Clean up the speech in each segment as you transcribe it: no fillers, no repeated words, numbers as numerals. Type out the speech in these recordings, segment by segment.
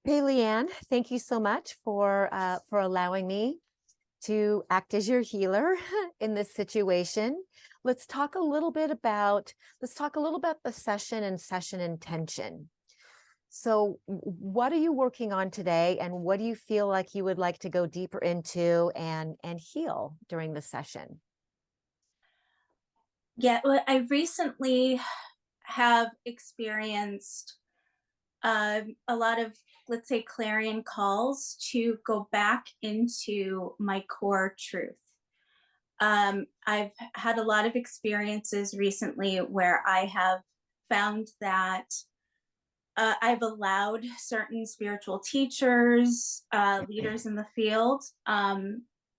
Hey, Leanne, thank you so much for allowing me to act as your healer in this situation. Let's talk a little about the session and session intention. So, what are you working on today, and what do you feel like you would like to go deeper into and heal during the session? Yeah, well, I recently have experienced a lot of, let's say, clarion calls to go back into my core truth. I've had a lot of experiences recently where I have found that I've allowed certain spiritual teachers, leaders in the field,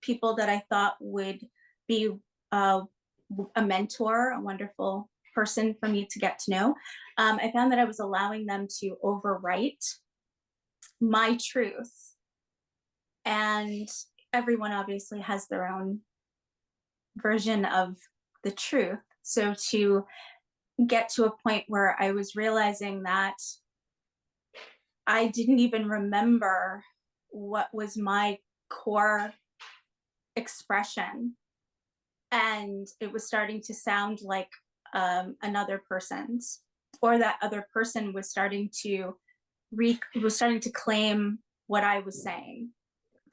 people that I thought would be uh, a mentor, a wonderful person for me to get to know. I found that I was allowing them to overwrite my truth. And everyone obviously has their own version of the truth. So to get to a point where I was realizing that I didn't even remember what was my core expression. And it was starting to sound like another person's, or that other person was starting to claim what I was saying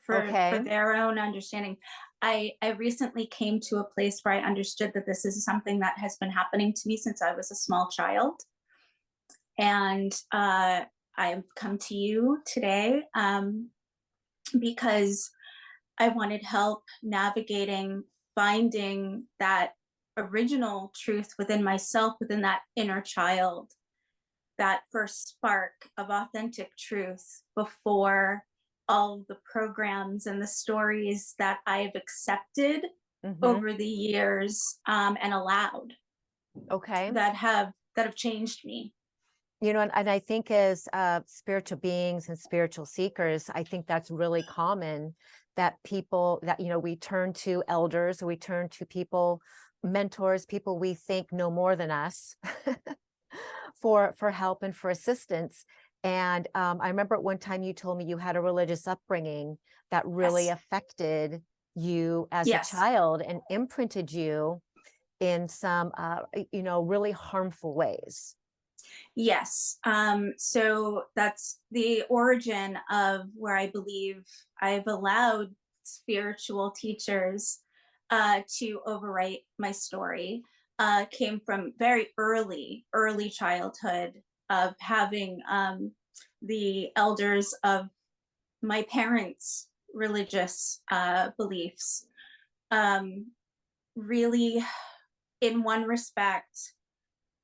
for Okay. their own understanding. I recently came to a place where I understood that this is something that has been happening to me since I was a small child. And I've come to you today because I wanted help navigating finding that original truth within myself, within that inner child, that first spark of authentic truth before all of the programs and the stories that I've accepted Hmm. over the years and allowed Okay. that have changed me. And I think as spiritual beings and spiritual seekers, I think that's really common that people that, we turn to elders, or we turn to people, mentors, people we think know more than us for help and for assistance. And I remember at one time you told me you had a religious upbringing that really Yes. affected you as a Yes. child and imprinted you in some, really harmful ways. Yes. So that's the origin of where I believe I've allowed spiritual teachers to overwrite my story. Came from very early childhood of having the elders of my parents' religious beliefs um, really, in one respect,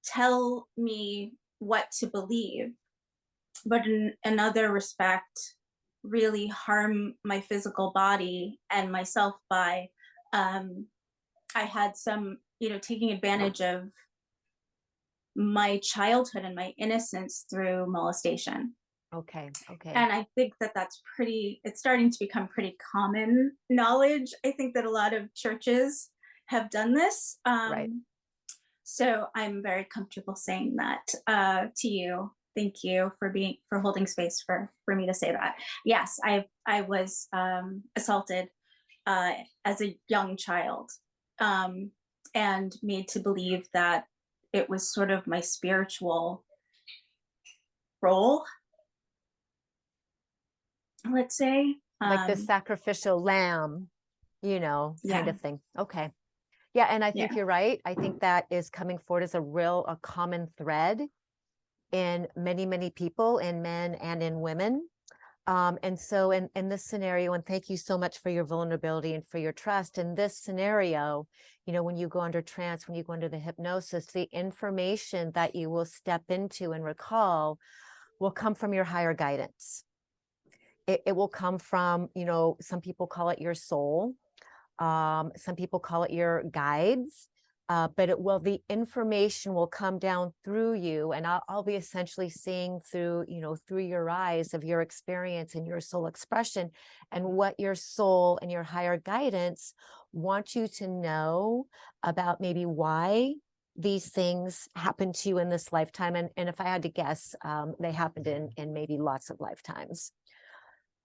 tell me what to believe, but in another respect, really harm my physical body and myself by um, I had some, taking advantage of my childhood and my innocence through molestation. Okay. Okay. And I think that it's starting to become pretty common knowledge. I think that a lot of churches have done this. Right. So I'm very comfortable saying that to you. Thank you for holding space for me to say that. Yes, I was assaulted as a young child, um, and made to believe that it was sort of my spiritual role, let's say. Like the sacrificial lamb, kind Yeah, of thing. Okay. Yeah, and I think yeah, you're right. I think that is coming forward as a common thread in many, many people, in men and in women. And so in this scenario, and thank you so much for your vulnerability and for your trust. In this scenario, when you go under trance, when you go under the hypnosis, the information that you will step into and recall will come from your higher guidance. It will come from, some people call it your soul. Some people call it your guides. But the information will come down through you, and I'll be essentially seeing through, through your eyes of your experience and your soul expression, and what your soul and your higher guidance want you to know about maybe why these things happened to you in this lifetime? And if I had to guess, they happened in maybe lots of lifetimes,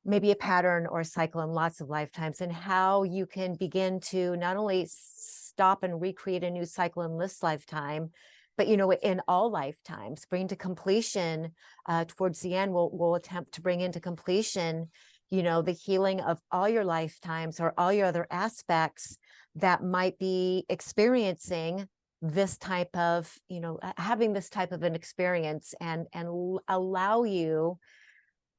maybe a pattern or a cycle in lots of lifetimes, and how you can begin to not only stop and recreate a new cycle in this lifetime, but, in all lifetimes, bring to completion, towards the end, we'll attempt to bring into completion, the healing of all your lifetimes or all your other aspects that might be experiencing this type of, having this type of an experience, and allow you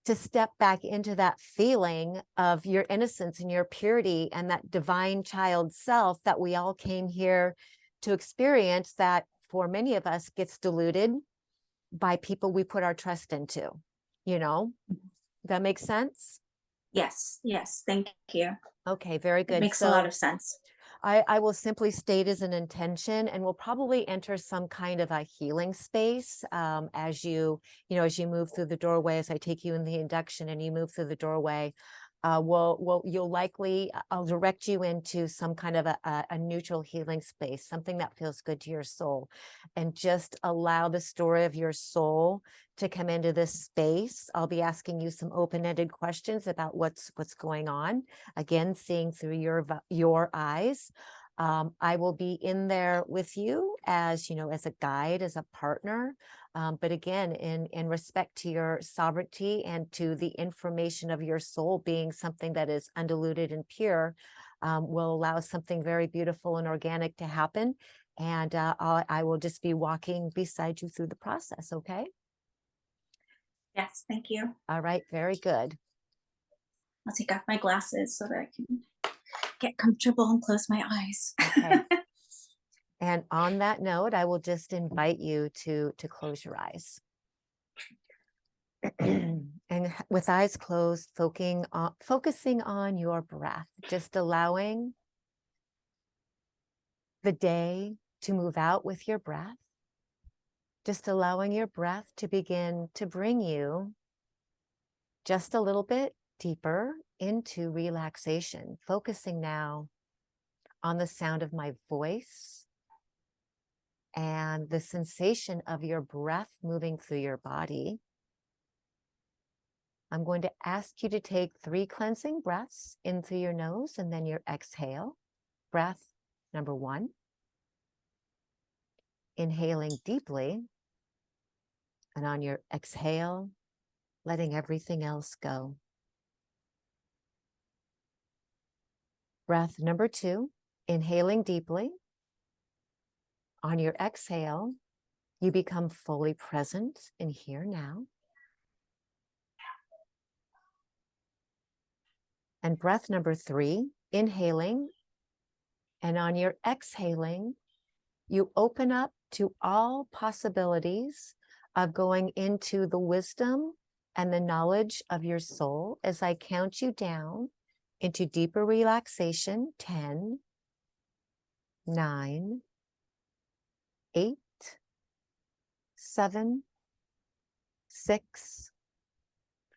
to step back into that feeling of your innocence and your purity and that divine child self that we all came here to experience, that for many of us gets diluted by people we put our trust into. That makes sense? Yes, yes, thank you. Okay, very It good. makes a lot So of sense. I will simply state as an intention, and we'll probably enter some kind of a healing space, as you move through the doorway. As I take you in the induction and you move through the doorway, you'll likely, I'll direct you into some kind of a neutral healing space, something that feels good to your soul, and just allow the story of your soul to come into this space. I'll be asking you some open-ended questions about what's going on. Again, seeing through your eyes. I will be in there with you as a guide, as a partner. But again, in respect to your sovereignty and to the information of your soul being something that is undiluted and pure, will allow something very beautiful and organic to happen. And I will just be walking beside you through the process. Okay. Yes, thank you. All right. Very good. I'll take off my glasses so that I can get comfortable and close my eyes. Okay. And on that note, I will just invite you to close your eyes. And with eyes closed, focusing on your breath, just allowing the day to move out with your breath, just allowing your breath to begin to bring you just a little bit deeper into relaxation, focusing now on the sound of my voice and the sensation of your breath moving through your body. I'm going to ask you to take 3 cleansing breaths in through your nose, and then your exhale. Breath number 1. Inhaling deeply, and on your exhale, letting everything else go. Breath number 2, inhaling deeply. On your exhale, you become fully present in here now. And breath number 3, inhaling, and on your exhaling, you open up to all possibilities of going into the wisdom and the knowledge of your soul as I count you down into deeper relaxation. 10, 9, 8, 7, 6,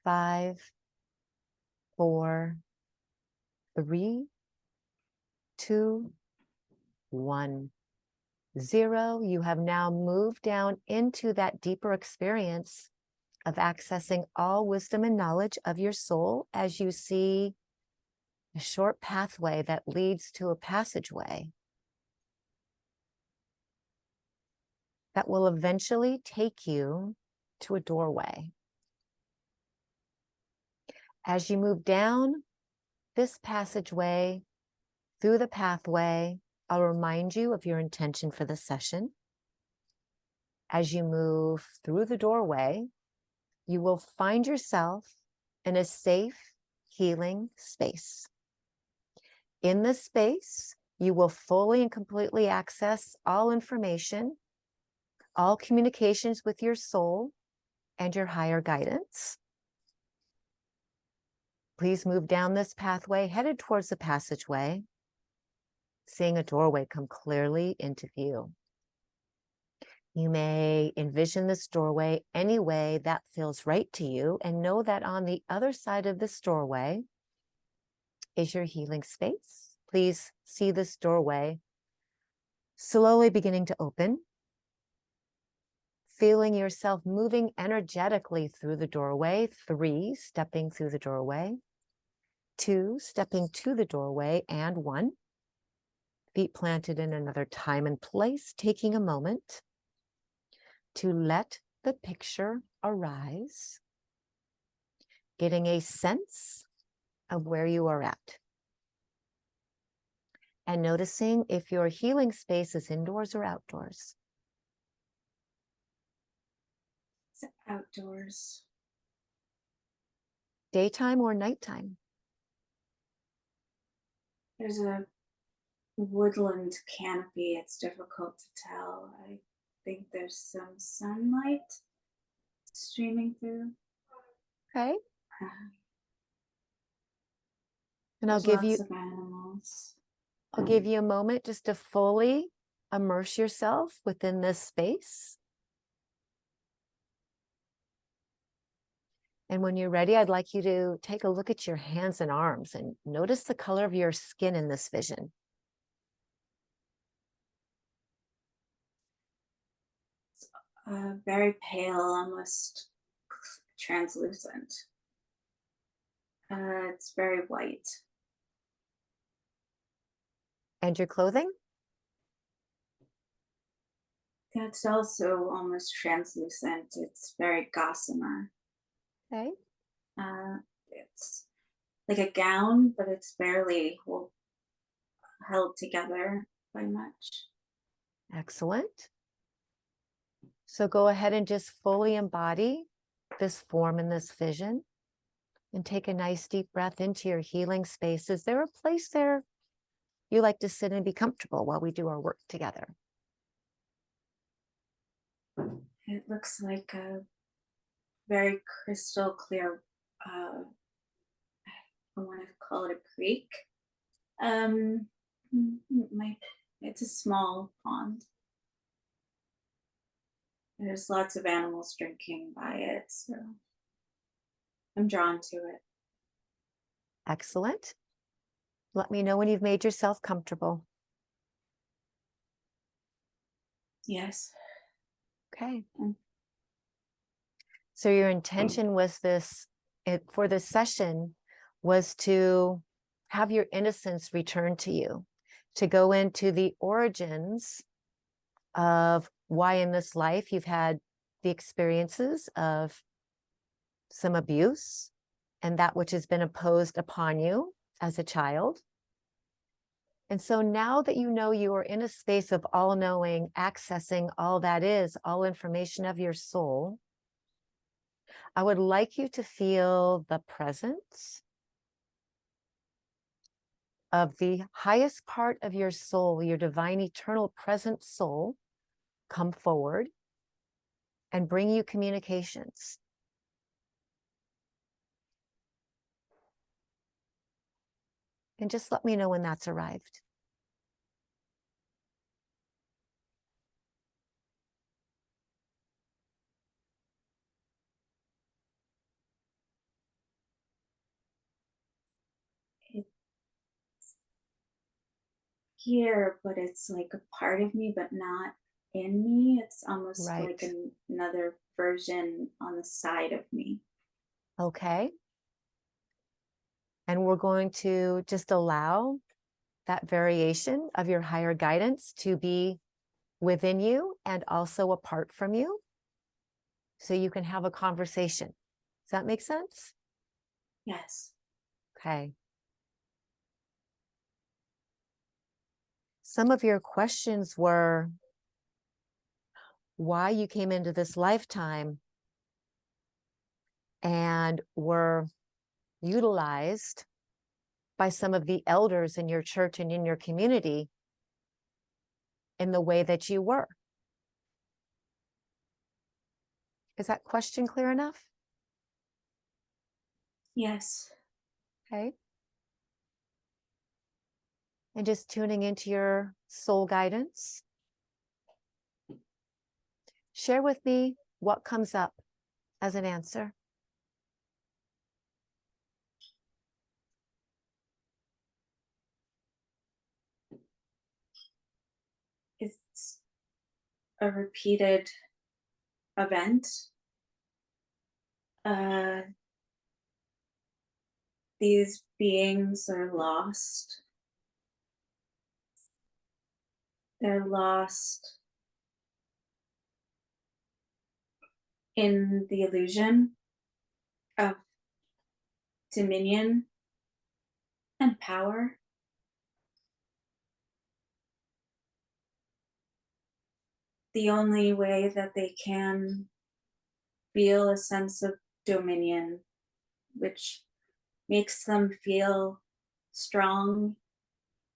5, 4, 3, 2, 1. 0. You have now moved down into that deeper experience of accessing all wisdom and knowledge of your soul as you see a short pathway that leads to a passageway that will eventually take you to a doorway. As you move down this passageway, through the pathway, I'll remind you of your intention for the session. As you move through the doorway, you will find yourself in a safe, healing space. In this space, you will fully and completely access all information, all communications with your soul and your higher guidance. Please move down this pathway, headed towards the passageway, seeing a doorway come clearly into view. You may envision this doorway any way that feels right to you, and know that on the other side of this doorway is your healing space. Please see this doorway slowly beginning to open, feeling yourself moving energetically through the doorway. 3, stepping through the doorway. 2, stepping to the doorway. And 1, feet planted in another time and place, taking a moment to let the picture arise, getting a sense of where you are at. And noticing if your healing space is indoors or outdoors. It's outdoors. Daytime or nighttime. There's a woodland canopy. It's difficult to tell. I think there's some sunlight streaming through. Okay. Uh, And there's lots of animals. I'll give you a moment just to fully immerse yourself within this space. And when you're ready, I'd like you to take a look at your hands and arms and notice the color of your skin in this vision. Very pale, almost translucent. It's very white. And your clothing? It's also almost translucent. It's very gossamer. Okay. It's like a gown, but it's barely held together by much. Excellent. So go ahead and just fully embody this form and this vision and take a nice deep breath into your healing space. Is there a place there you like to sit and be comfortable while we do our work together? It looks like a very crystal clear, I want to call it a creek. It's a small pond. There's lots of animals drinking by it, so I'm drawn to it. Excellent. Let me know when you've made yourself comfortable. Yes. Okay. Mm. So your intention was for this session was to have your innocence returned to you, to go into the origins of why in this life you've had the experiences of some abuse and that which has been imposed upon you as a child. And so now that you know you are in a space of all knowing, accessing all that is, all information of your soul, I would like you to feel the presence of the highest part of your soul, your divine, eternal, present soul, come forward and bring you communications. And just let me know when that's arrived. It's here, but it's like a part of me, but not in me. It's almost like Right. another version on the side of me. Okay. And we're going to just allow that variation of your higher guidance to be within you and also apart from you, so you can have a conversation. Does that make sense? Yes. Okay. Some of your questions were why you came into this lifetime and were utilized by some of the elders in your church and in your community in the way that you were. Is that question clear enough? Yes. Okay. And just tuning into your soul guidance. Share with me what comes up as an answer. Is a repeated event. Uh, these beings are lost. They're lost in the illusion of dominion and power. The only way that they can feel a sense of dominion, which makes them feel strong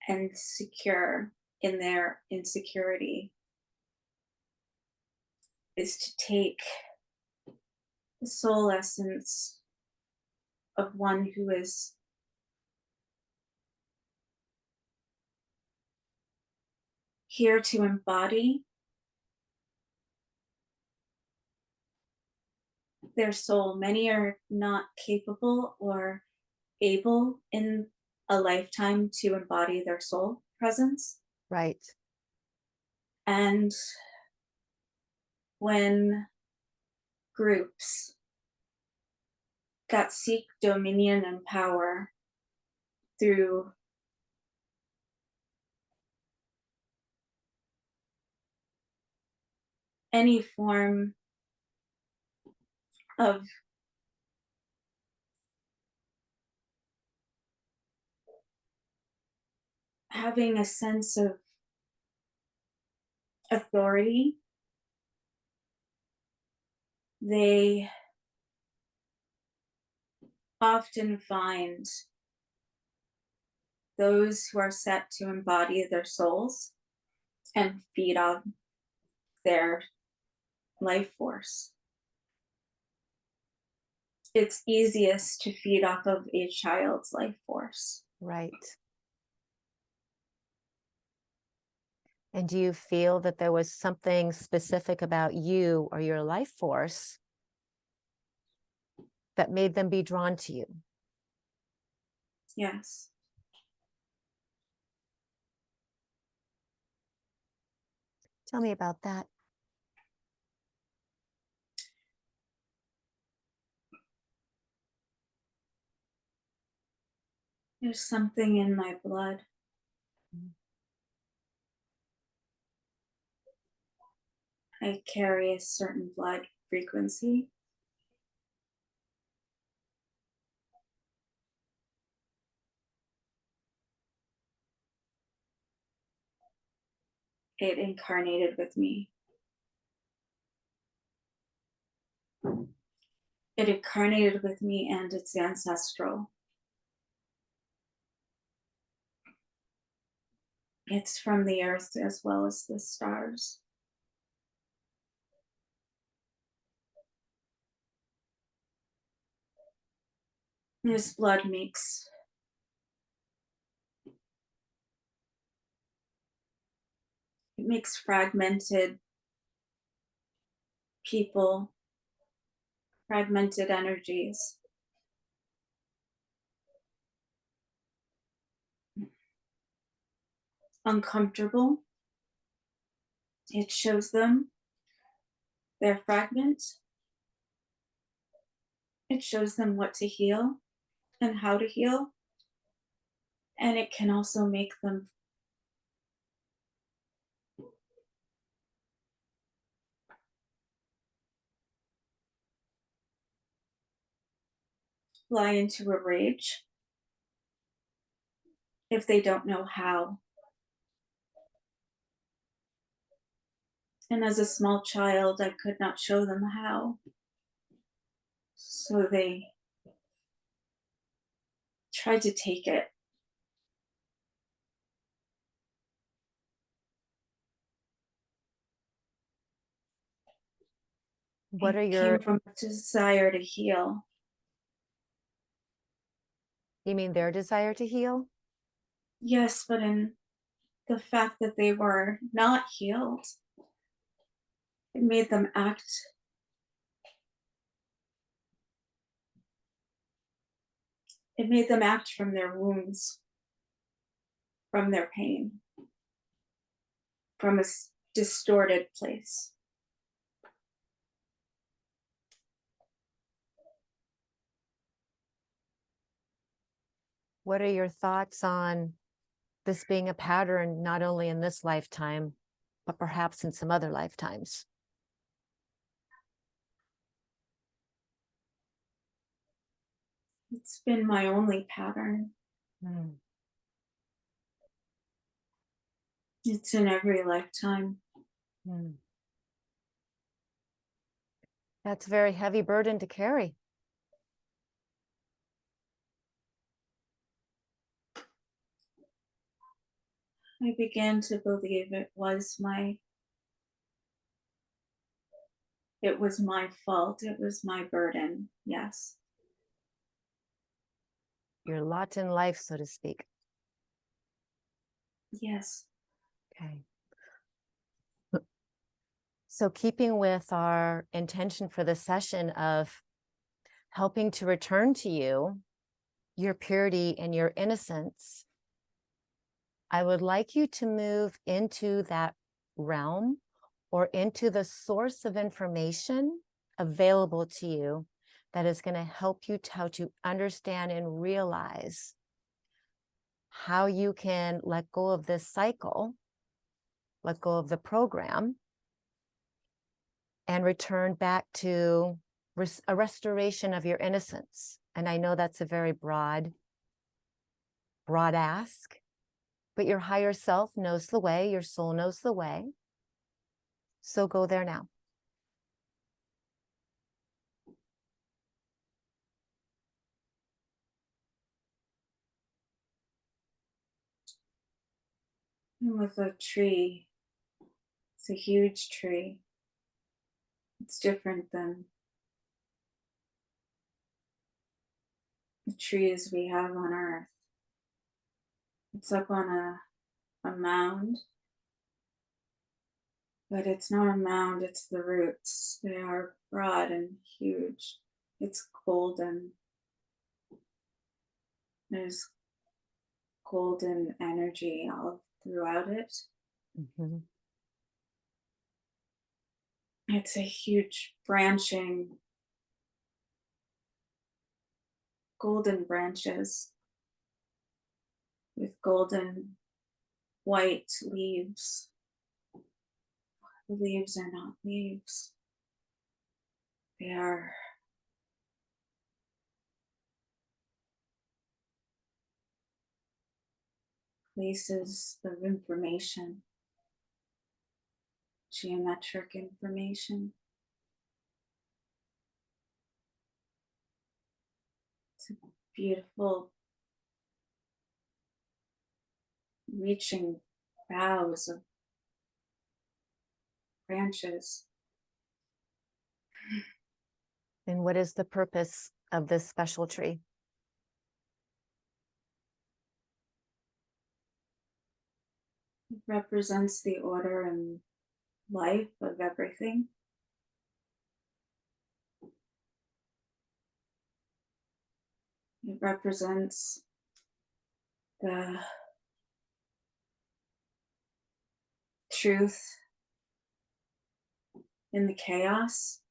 and secure in their insecurity, is to take the soul essence of one who is here to embody their soul. Many are not capable or able in a lifetime to embody their soul presence. Right. And when groups that seek dominion and power through any form of having a sense of authority, they often find those who are set to embody their souls and feed on their life force. It's easiest to feed off of a child's life force. Right. And do you feel that there was something specific about you or your life force that made them be drawn to you? Yes. Tell me about that. There's something in my blood. I carry a certain blood frequency. It incarnated with me. It incarnated with me and it's ancestral. It's from the earth as well as the stars. This blood makes fragmented people, fragmented energies uncomfortable. It shows them their fragment. It shows them what to heal and how to heal. And it can also make them fly into a rage if they don't know how. And as a small child, I could not show them how. So they tried to take it. What are It your, came from a desire to heal. you mean their desire to heal? Yes, but in the fact that they were not healed, it made them act. It made them act from their wounds, from their pain, from a distorted place. What are your thoughts on this being a pattern, not only in this lifetime, but perhaps in some other lifetimes? It's been my only pattern. Mm. It's in every lifetime. Mm. That's a very heavy burden to carry. I began to believe it was my fault. It was my burden. Yes. Your lot in life, so to speak. Yes. Okay. So keeping with our intention for the session of helping to return to you your purity and your innocence, I would like you to move into that realm or into the source of information available to you that is going to help you how to understand and realize how you can let go of this cycle, let go of the program, and return back to a restoration of your innocence. And I know that's a very broad ask, but your higher self knows the way, your soul knows the way. So go there now. And with a tree, it's a huge tree. It's different than the trees we have on Earth. It's up on a mound, but it's not a mound, it's the roots. They are broad and huge. It's golden. There's golden energy all throughout it. Mm-hmm. It's a huge branching, golden branches with golden white leaves. The leaves are not leaves. They are places of information, geometric information. It's a beautiful reaching boughs of branches. And what is the purpose of this special tree? It represents the order and life of everything. It represents the truth in the chaos.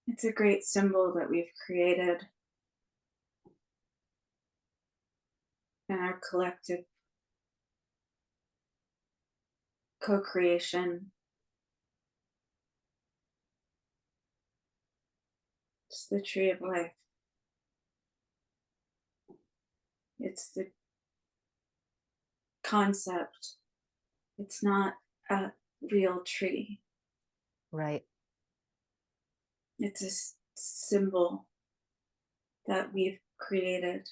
It's a great symbol that we've created in our collective co-creation. It's the tree of life. It's the concept. It's not a real tree. Right. It's a symbol that we've created.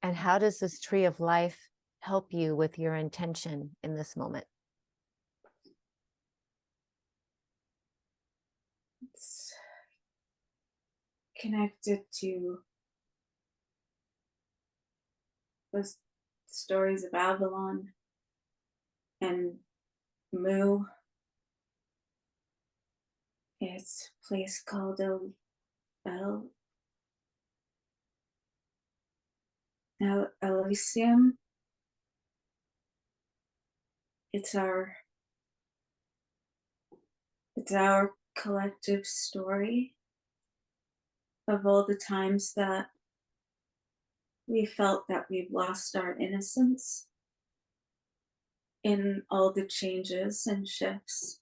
And how does this tree of life help you with your intention in this moment? It's connected to the stories of Avalon and Mu It's a place called El, Elysium. It's our collective story of all the times that we felt that we've lost our innocence in all the changes and shifts.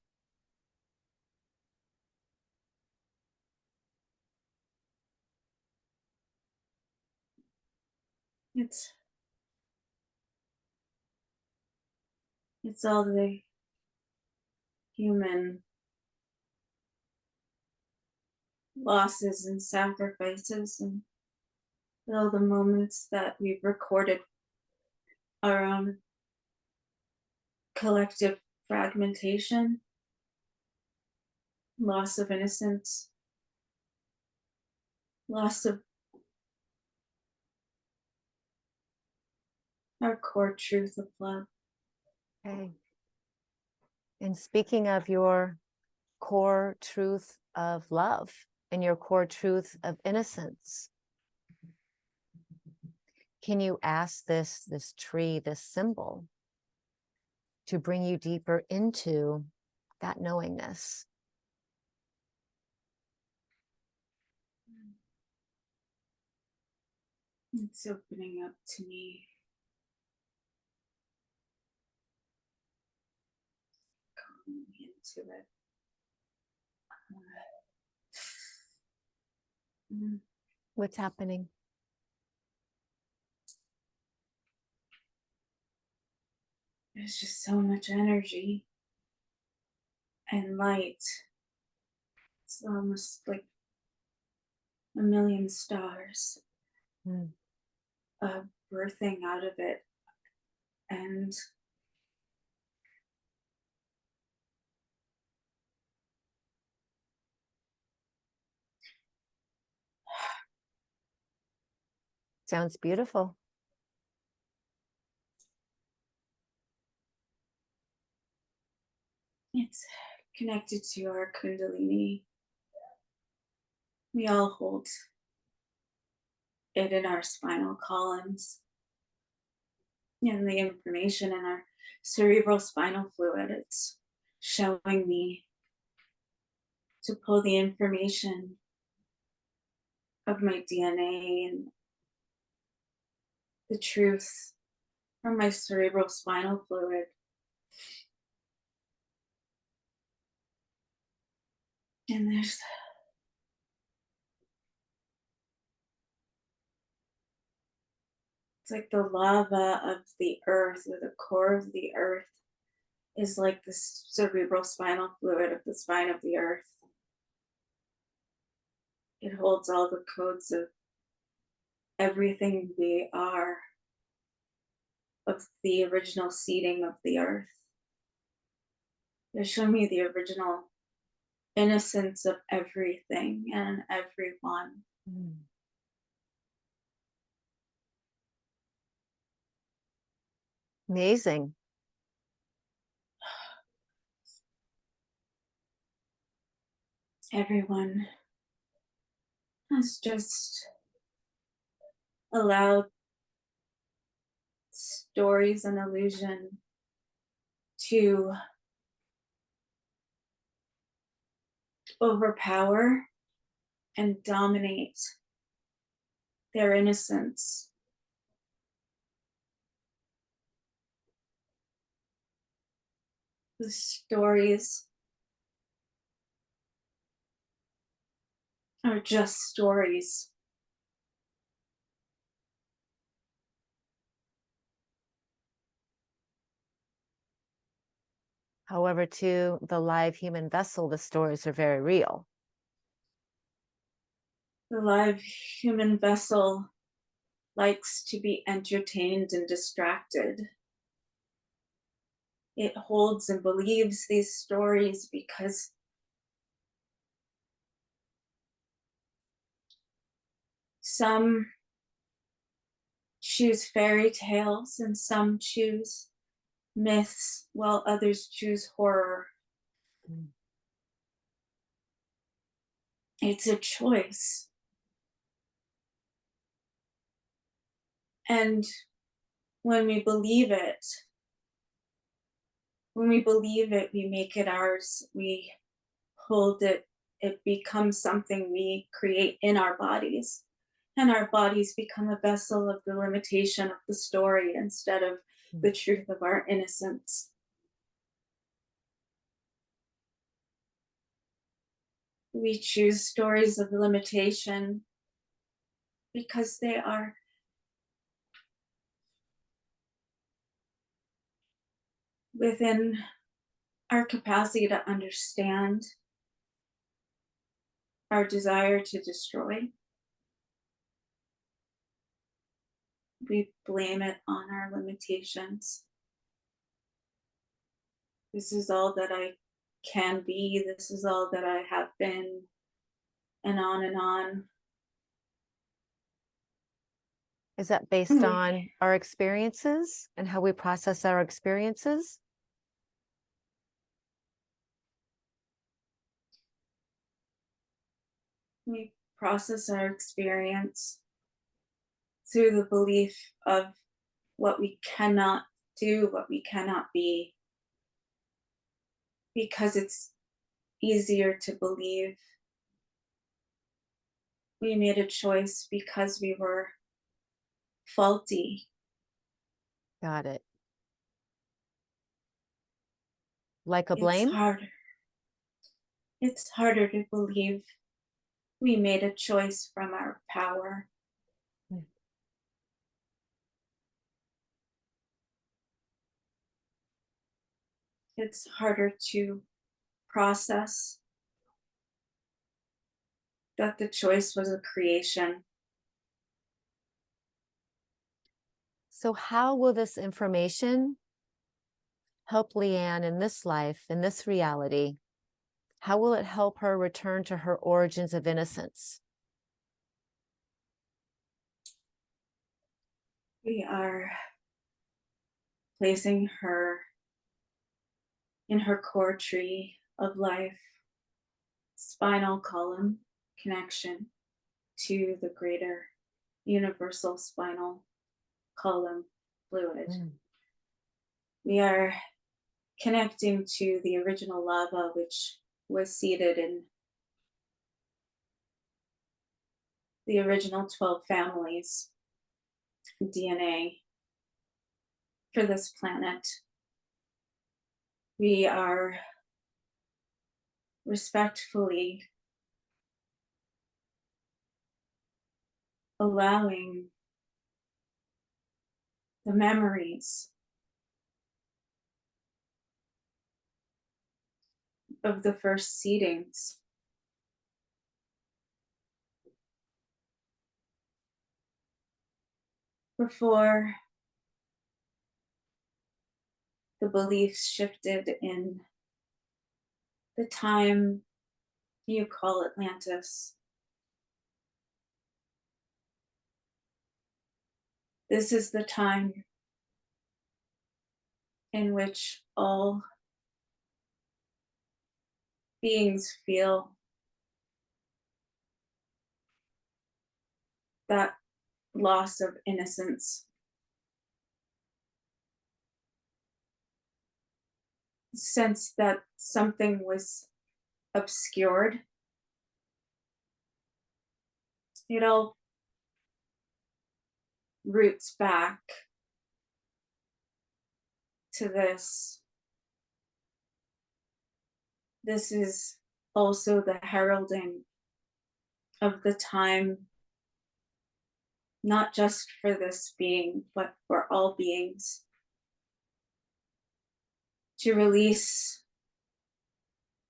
It's it's all the human losses and sacrifices and all the moments that we've recorded our own collective fragmentation, loss of innocence, loss of our core truth of love. Okay. And speaking of your core truth of love and your core truth of innocence, can you ask this tree, this symbol, to bring you deeper into that knowingness? It's opening up to me. Calling into it. What's happening? There's just so much energy and light. It's almost like a million stars Mm. birthing out of it. And Sounds beautiful. it's connected to our Kundalini. We all hold it in our spinal columns and the information in our cerebral spinal fluid. It's showing me to pull the information of my DNA and the truth from my cerebral spinal fluid. And it's like the lava of the earth, or the core of the earth is like the cerebral spinal fluid of the spine of the earth. It holds all the codes of everything we are, of the original seeding of the earth. They're showing me the original innocence of everything and everyone. Mm. Amazing. Everyone has just allowed stories and illusion to overpower and dominate their innocence. The stories are just stories. However, to the live human vessel, the stories are very real. The live human vessel likes to be entertained and distracted. It holds and believes these stories because some choose fairy tales and some choose myths, while others choose horror. Mm. It's a choice. And when we believe it, we make it ours. We hold it. It becomes something we create in our bodies. And our bodies become a vessel of the limitation of the story instead of Mm. the truth of our innocence. We choose stories of limitation because they are within our capacity to understand, our desire to destroy. We blame it on our limitations. This is all that I can be. This is all that I have been, and on and on. Is that based on our experiences and how we process our experiences? We process our experience through the belief of what we cannot do, what we cannot be, because it's easier to believe. We made a choice because we were faulty. Got it. Like a It's blame? harder. It's harder to believe we made a choice from our power. Mm. It's harder to process that the choice was a creation. So how will this information help Leanne in this life, in this reality? How will it help her return to her origins of innocence? We are placing her in her core tree of life, spinal column connection to the greater universal spinal column fluid. Mm. We are connecting to the original lava, which was seated in the original 12 families DNA for this planet. We are respectfully allowing the memories of the first seedings before the beliefs shifted in the time you call Atlantis. This is the time in which all beings feel that loss of innocence, sense that something was obscured. It all roots back to this. This is also the heralding of the time, not just for this being, but for all beings, to release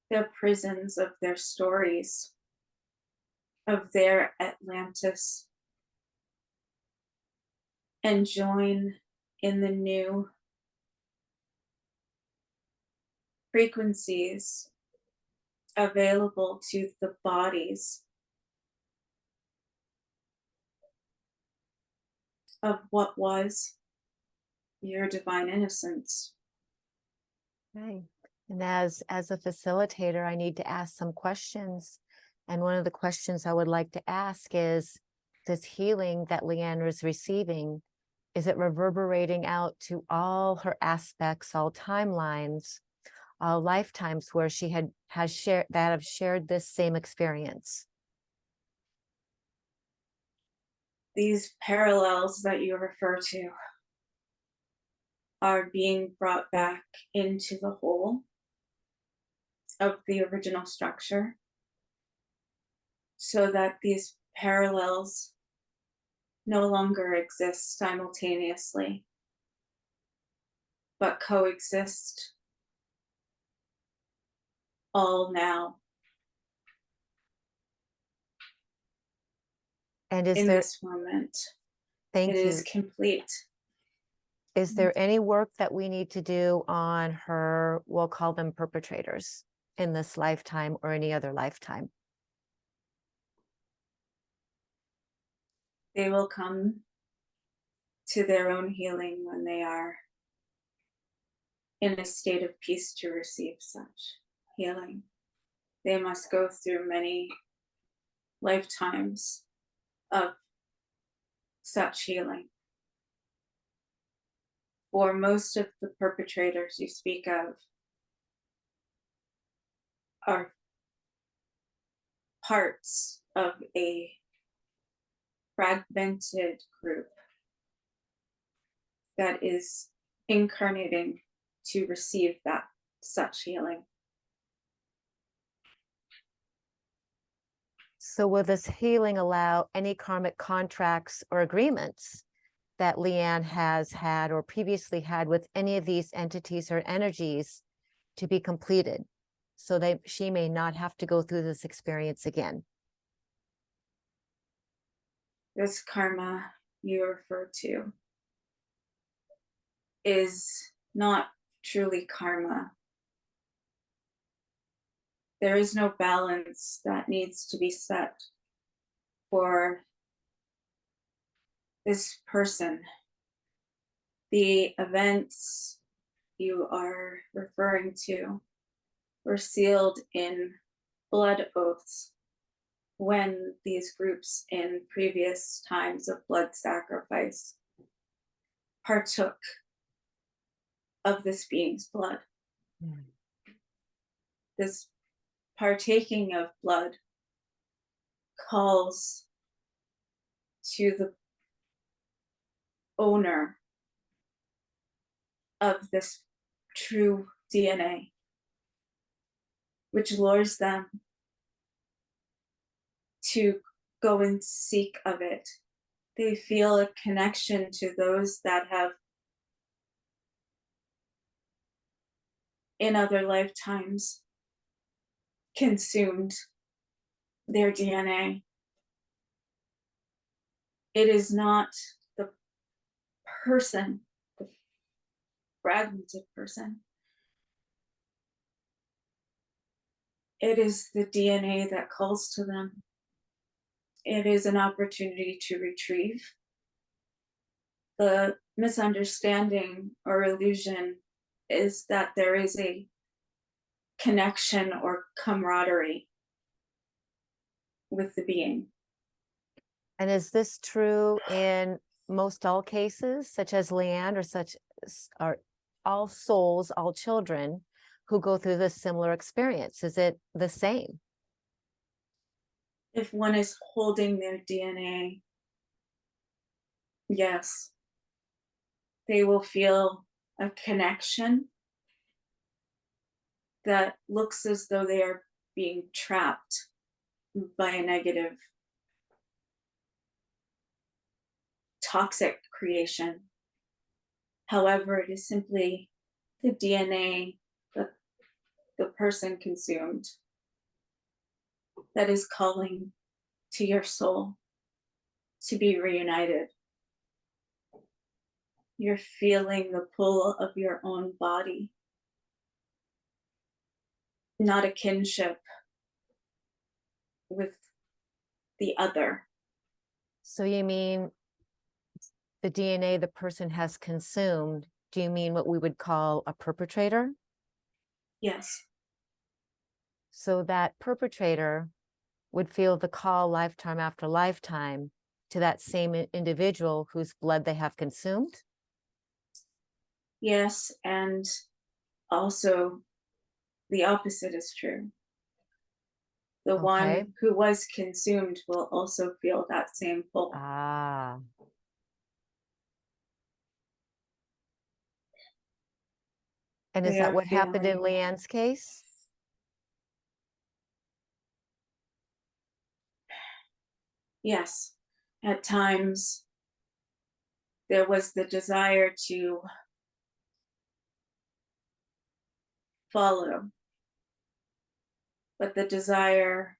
their prisons of their stories, of their Atlantis, and join in the new frequencies available to the bodies of what was your divine innocence. Okay. And as a facilitator, I need to ask some questions And one of the questions I would like to ask is, this healing that Leanne is receiving, is it reverberating out to all her aspects, all timelines, all lifetimes where she has shared this same experience? These parallels that you refer to are being brought back into the whole of the original structure so that these parallels no longer exist simultaneously, but coexist all now And is in there, this moment. It thank is you, complete. is there any work that we need to do on her, we'll call them perpetrators, in this lifetime or any other lifetime? They will come to their own healing when they are in a state of peace to receive such healing. They must go through many lifetimes of such healing. For most of the perpetrators you speak of are parts of a fragmented group that is incarnating to receive that such healing. So will this healing allow any karmic contracts or agreements that Leanne has had or previously had with any of these entities or energies to be completed, so that she may not have to go through this experience again? This karma you refer to is not truly karma. There is no balance that needs to be set for this person. The events you are referring to were sealed in blood oaths when these groups in previous times of blood sacrifice partook of this being's blood. Mm. This partaking of blood calls to the owner of this true DNA, which lures them to go and seek of it. They feel a connection to those that have, in other lifetimes, consumed their DNA. It is not the person, the fragmented person. It is the DNA that calls to them. It is an opportunity to retrieve. The misunderstanding or illusion is that there is a connection or camaraderie with the being. And is this true in most all cases, such as Leanne, or are all souls, all children who go through this similar experience? Is it the same? If one is holding their DNA, yes, they will feel a connection that looks as though they are being trapped by a negative, toxic creation. However, it is simply the DNA that the person consumed that is calling to your soul to be reunited. You're feeling the pull of your own body, not a kinship with the other. So you mean the DNA the person has consumed? Do you mean what we would call a perpetrator? Yes. So that perpetrator would feel the call lifetime after lifetime to that same individual whose blood they have consumed? Yes, and also the opposite is true. The Okay. one who was consumed will also feel that same pull. Ah, and is They that are what happened in feeling, Leanne's case? yes, at times there was the desire to follow, but the desire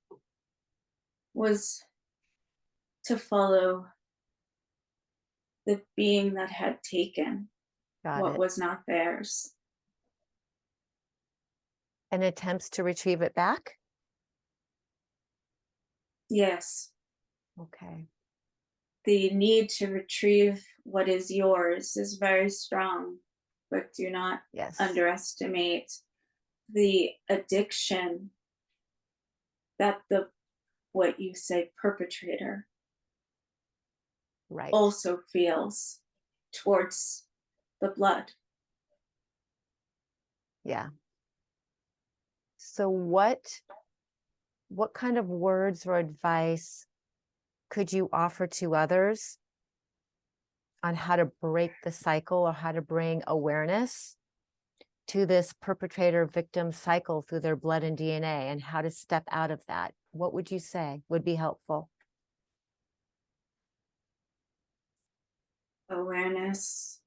was to follow the being that had taken Got what it. was not theirs. And attempts to retrieve it back? Yes, Okay. the need to retrieve what is yours is very strong, but do not Yes. underestimate the addiction that the what you say perpetrator Right. also feels towards the blood. Yeah. So what kind of words or advice could you offer to others on how to break the cycle or how to bring awareness to this perpetrator victim cycle through their blood and DNA and how to step out of that? What would you say would be helpful? Awareness,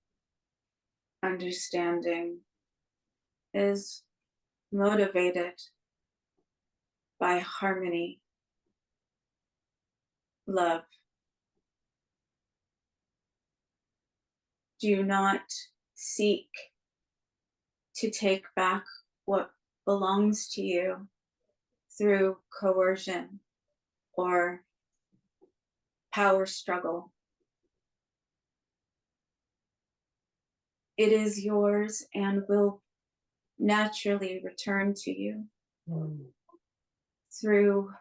understanding is motivated by harmony, love. Do not seek to take back what belongs to you through coercion or power struggle. It is yours and will naturally return to you Mm. through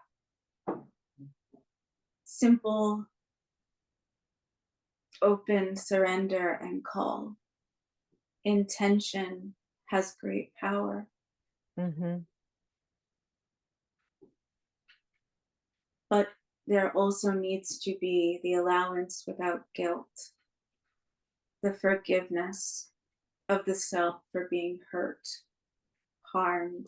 simple, open surrender and call. Intention has great power, Mm-hmm. but there also needs to be the allowance without guilt, the forgiveness of the self for being hurt, harmed,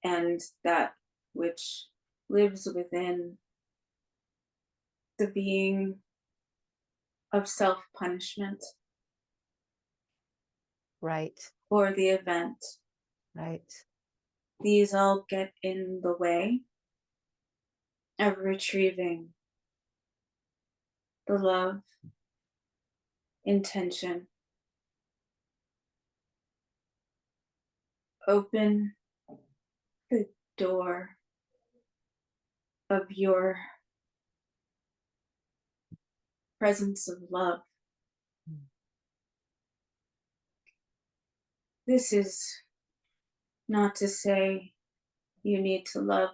and that which lives within the being of self punishment Right. or the event. Right. These all get in the way of retrieving the love, intention. Open the door of your presence of love. This is not to say you need to love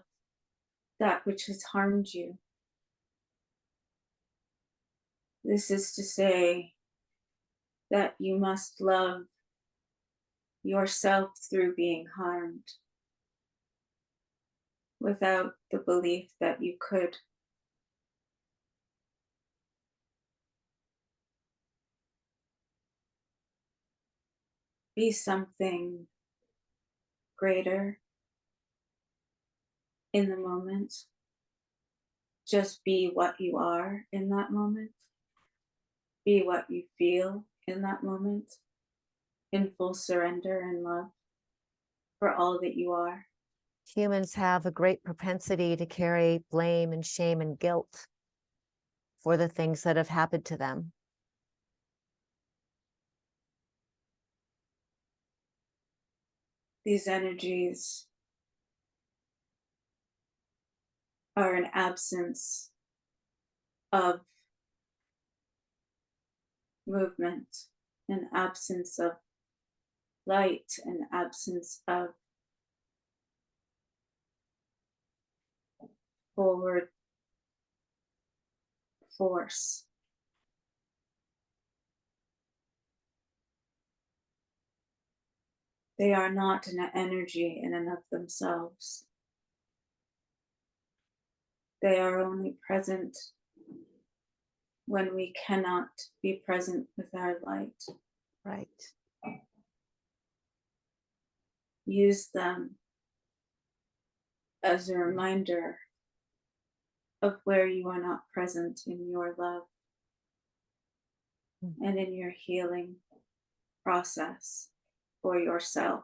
that which has harmed you. This is to say that you must love yourself through being harmed without the belief that you could. Be something greater in the moment. Just be what you are in that moment. Be what you feel in that moment, in full surrender and love for all that you are. Humans have a great propensity to carry blame and shame and guilt for the things that have happened to them. These energies are an absence of movement, an absence of light, an absence of forward force. They are not an energy in and of themselves. They are only present when we cannot be present with our light. Right. Use them as a reminder of where you are not present in your love and in your healing process for yourself.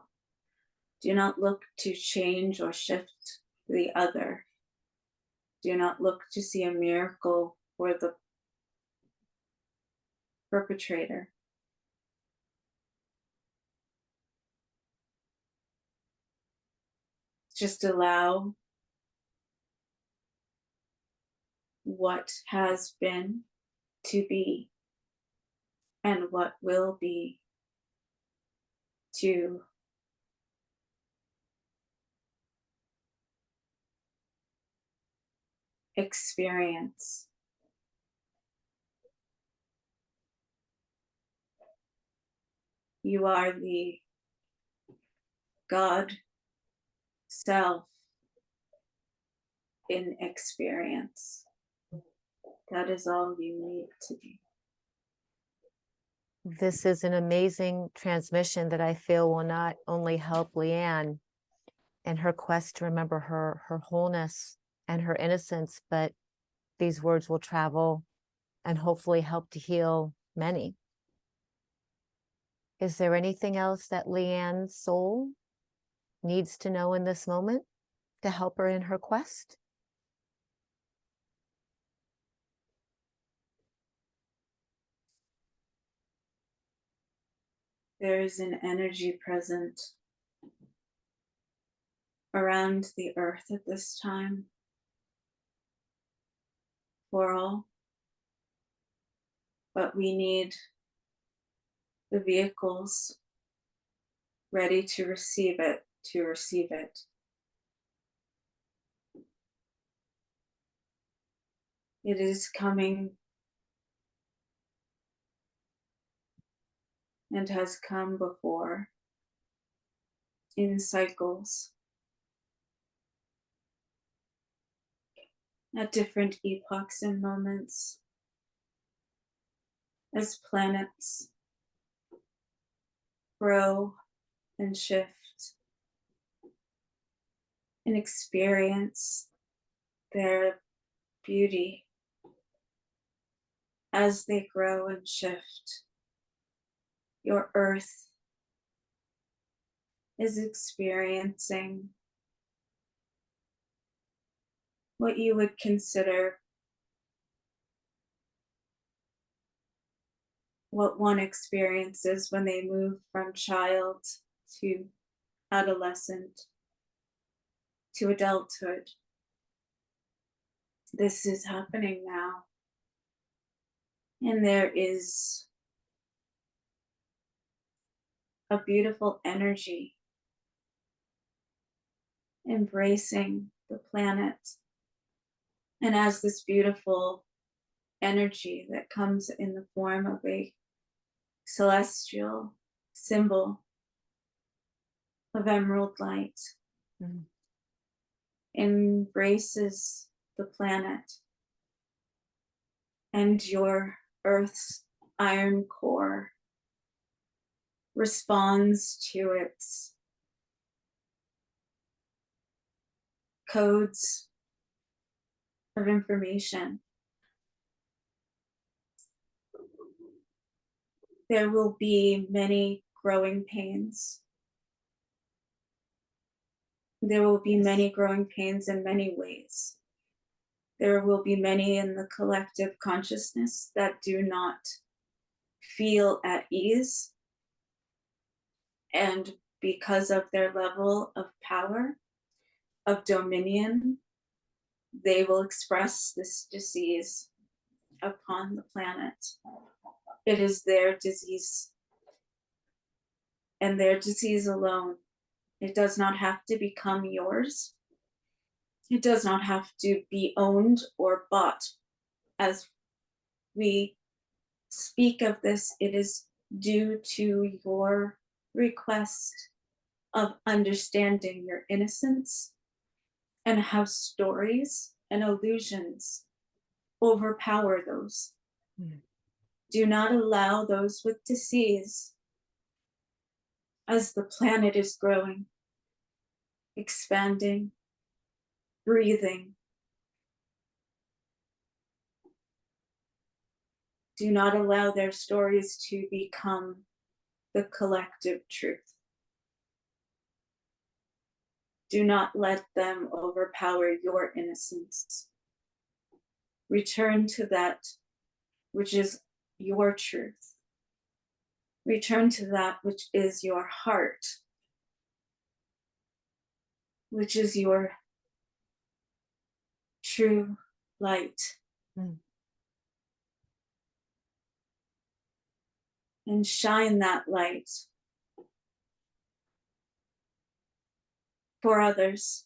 Do not look to change or shift the other. Do not look to see a miracle for the perpetrator. Just allow what has been to be and what will be to experience. You are the God self in experience. That is all you need to be. This is an amazing transmission that I feel will not only help Leanne in her quest to remember her wholeness and her innocence, but these words will travel and hopefully help to heal many. Is there anything else that Leanne's soul needs to know in this moment to help her in her quest? There is an energy present around the earth at this time for all, but we need the vehicles ready to receive it, to receive it. It is coming and has come before in cycles at different epochs and moments as planets grow and shift and experience their beauty as they grow and shift. Your earth is experiencing what you would consider what one experiences when they move from child to adolescent to adulthood. This is happening now. And there is a beautiful energy embracing the planet. And as this beautiful energy that comes in the form of a celestial symbol of emerald light embraces the planet, and your Earth's iron core responds to its codes of information. There will be many growing pains. There will be many growing pains in many ways. There will be many in the collective consciousness that do not feel at ease. And because of their level of power, of dominion, they will express this disease upon the planet. It is their disease and their disease alone. It does not have to become yours. It does not have to be owned or bought. As we speak of this, it is due to your request of understanding your innocence and how stories and illusions overpower those. Mm. Do not allow those with disease, as the planet is growing, expanding, breathing. Do not allow their stories to become the collective truth. Do not let them overpower your innocence. Return to that which is your truth. Return to that which is your heart, which is your true light. Mm. And shine that light for others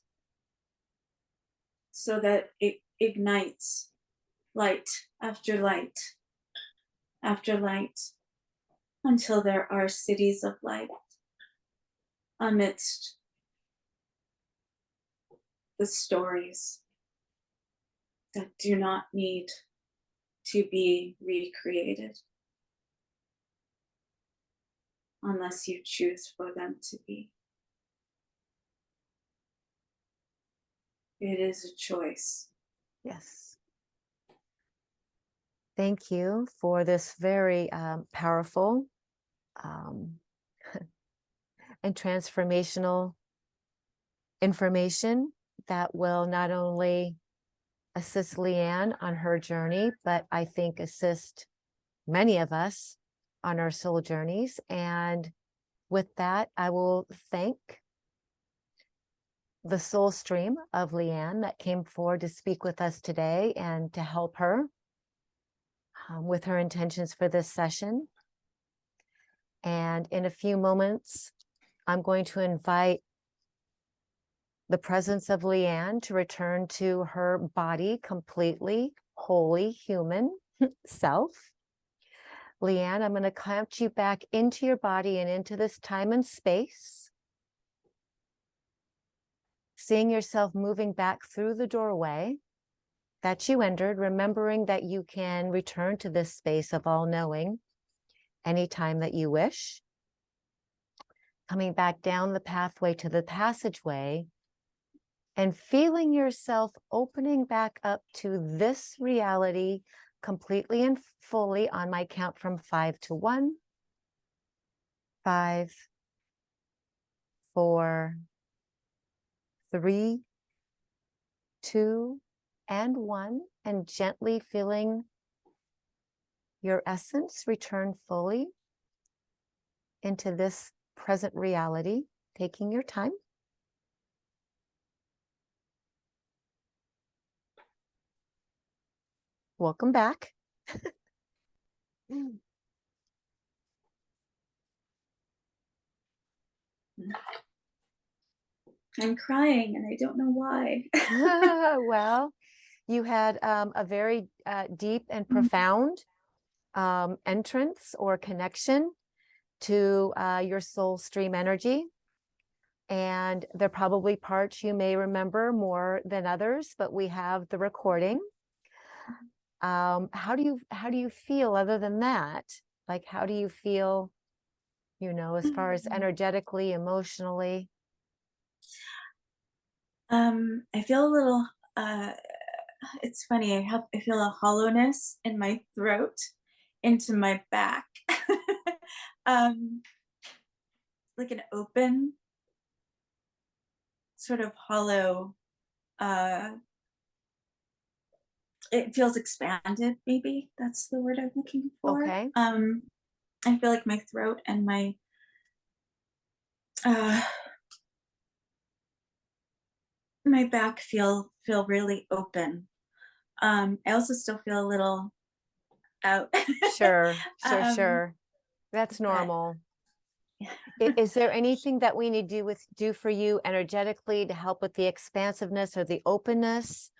so that it ignites light after light after light until there are cities of light amidst the stories that do not need to be recreated unless you choose for them to be. It is a choice. Yes. Thank you for this very powerful um, and transformational information that will not only assist Leanne on her journey, but I think assist many of us on our soul journeys. And with that, I will thank the soul stream of Leanne that came forward to speak with us today and to help her with her intentions for this session. And in a few moments, I'm going to invite the presence of Leanne to return to her body completely, wholly human self. Leanne, I'm going to clamp you back into your body and into this time and space. Seeing yourself moving back through the doorway that you entered, remembering that you can return to this space of all knowing anytime that you wish. Coming back down the pathway to the passageway and feeling yourself opening back up to this reality completely and fully on my count from 5 to 1. 5, 4, 3, 2, and 1, and gently feeling your essence return fully into this present reality, taking your time. Welcome back. I'm crying and I don't know why. Well, you had a very deep and profound entrance or connection to your soul stream energy. And there are probably parts you may remember more than others, but we have the recording. How do you feel other than that? Like, how do you feel, as far as energetically, emotionally? I feel a little it's funny, I feel a hollowness in my throat into my back. um like an open sort of hollow, uh it feels expanded, maybe that's the word I'm looking for. Okay. I feel like my throat and uh my back feel really open. I also still feel a little out. Sure, sure, um sure. That's but normal. Is there anything that we need to do for you energetically to help with the expansiveness or the openness?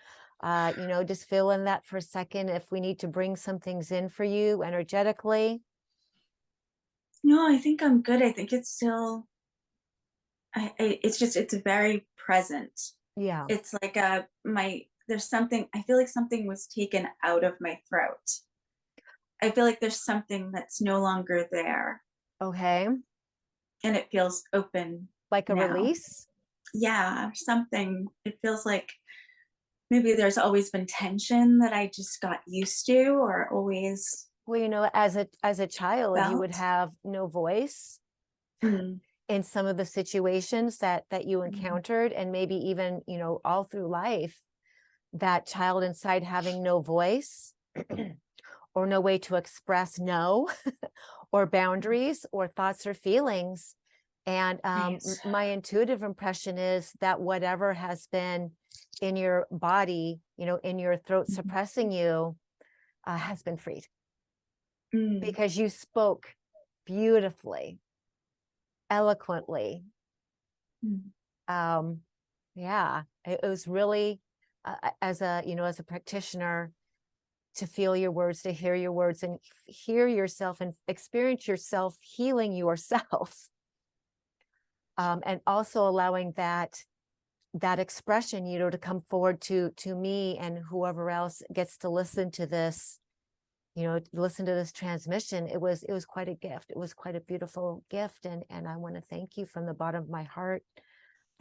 Just fill in that for a second if we need to bring some things in for you energetically. No, I think I'm good. I think it's still, it's just, it's very present. Yeah. It's like there's something, I feel like something was taken out of my throat. I feel like there's something that's no longer there, Okay. and it feels open Like a now. release. Yeah, something, it feels like maybe there's always been tension that I just got used to or always Well, as a child, you would felt. have no voice Mm, in some of the situations that you mm, encountered, and maybe even, all through life, that child inside having no voice or no way to express no or mm. boundaries or thoughts or feelings. And Right. my intuitive impression is that whatever has been in your body, in your throat Mhm. suppressing you, has been freed Mm, because you spoke beautifully, eloquently. mm. Um, yeah, it was really, as a practitioner, to feel your words, to hear your words, and hear yourself and experience yourself healing yourself. And also allowing that expression, to come forward to me and whoever else gets to listen to this, listen to this transmission. It was quite a gift. It was quite a beautiful gift, and I want to thank you from the bottom of my heart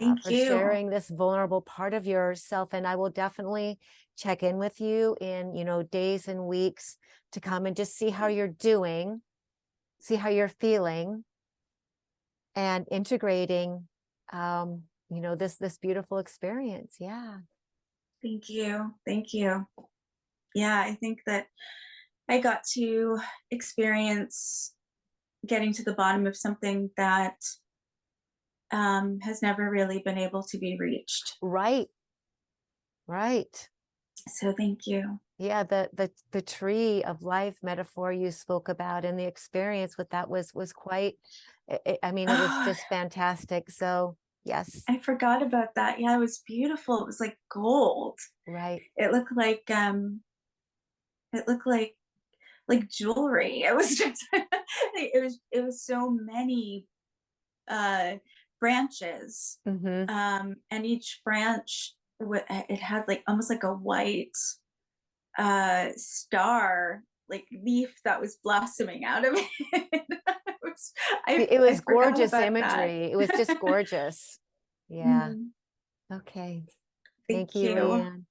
Thank for you. sharing this vulnerable part of yourself. And I will definitely check in with you in, days and weeks to come and just see how you're doing, see how you're feeling, and integrating, this beautiful experience. Yeah. Thank you. Thank you. Yeah, I think that I got to experience getting to the bottom of something that has never really been able to be reached. Right. Right. So thank you. Yeah, the tree of life metaphor you spoke about, and the experience with that was quite, I mean, it was Oh, just fantastic. So yes. I forgot about that. Yeah, it was beautiful. It was like gold. Right. It looked like it looked like jewelry. It was just it was so many uh branches. Hmm. And each branch it had like almost like a white star like leaf that was blossoming out of it. It was, It I was forgot gorgeous about that. imagery. It was just gorgeous. Yeah. Mm, Okay. Thank thank you, you. Leanne.